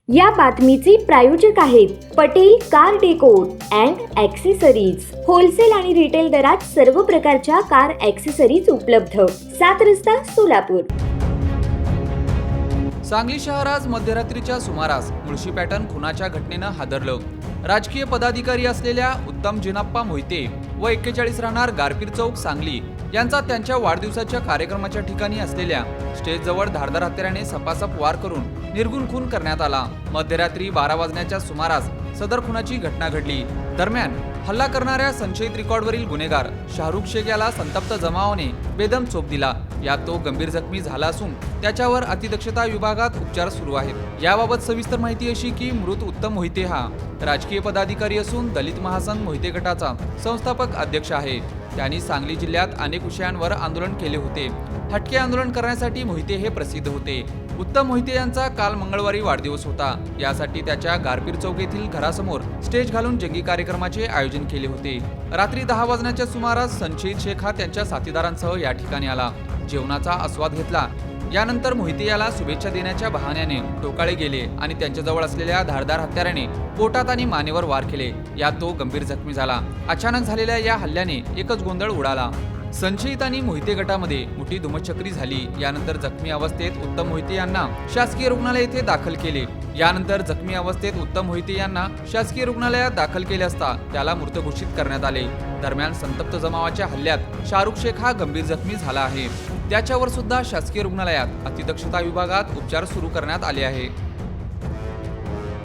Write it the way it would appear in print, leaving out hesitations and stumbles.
या बातमीचे प्रायोजक आहेत Patel car decor and accessories. Wholesale आणि रिटेल दरात सर्व प्रकारच्या कार ॲक्सेसरीज उपलब्ध। 7 रस्ता सोलापूर। सांगली शहर आज मध्यरात्रीच्या सुमारास मुळशी पॅटर्न खुनाच्या घटनेनं हादरलं। राजकीय पदाधिकारी असलेल्या उत्तम जिनाप्पा मोहिते व 41 राहणार गारपीर चौक सांगली यांचा त्यांच्या वाढदिवसाच्या कार्यक्रमाच्या ठिकाणी असलेल्या स्टेजजवळ धारदार हत्याराने सपासप वार करून निर्घुण खून करण्यात आला। मध्यरात्री 12 वाजण्याच्या सुमारास सदर खुनाची घटना घडली। दरम्यान हल्ला करणाऱ्या संशयित रेकॉर्डवरील गुन्हेगार शाहरुख शेख याला संतप्त जमावाने बेदम चोप दिला। यात तो गंभीर जखमी झाला असून त्याच्यावर अतिदक्षता विभागात उपचार सुरू आहेत। याबाबत सविस्तर माहिती अशी की मृत उत्तम मोहिते हा राजकीय पदाधिकारी असून दलित महासंघ मोहिते गटाचा संस्थापक अध्यक्ष आहे। त्यांनी सांगली जिल्ह्यात अनेक विषयांवर आंदोलन केले होते। हटके आंदोलन करण्यासाठी मोहिते हे प्रसिद्ध होते। उत्तम मोहिते यांचा काल मंगळवारी वाढदिवस होता। यासाठी त्याच्या गारपीर चौक येथील घरासमोर स्टेज घालून जंगी कार्यक्रमाचे आयोजन केले होते। रात्री 10 वाजण्याच्या सुमारास संशयित शेख हा त्यांच्या साथीदारांसह या ठिकाणी आला, जेवणाचा आस्वाद घेतला। यानंतर मोहिते याला शुभेच्छा देण्याच्या बहाण्याने टोकाळे गेले आणि त्यांच्याजवळ असलेल्या धारदार हत्याराने पोटात आणि मानेवर वार केले। यात तो गंभीर जखमी झाला। अचानक झालेल्या या हल्ल्याने एकच गोंधळ उडाला। संशयित आणि मोहिते गटामध्ये मोठी धुमचक्री झाली। यानंतर जखमी अवस्थेत उत्तम मोहिते यांना शासकीय रुग्णालय येथे दाखल केले। शासकीय रुग्णालयात दाखल केले असता त्याला मृत घोषित करण्यात आले। दरम्यान संतप्त जमावाच्या हल्ल्यात शाहरुख शेख हा गंभीर जखमी झाला आहे। त्याच्यावर सुद्धा शासकीय रुग्णालयात अतिदक्षता विभागात उपचार सुरू करण्यात आले आहे।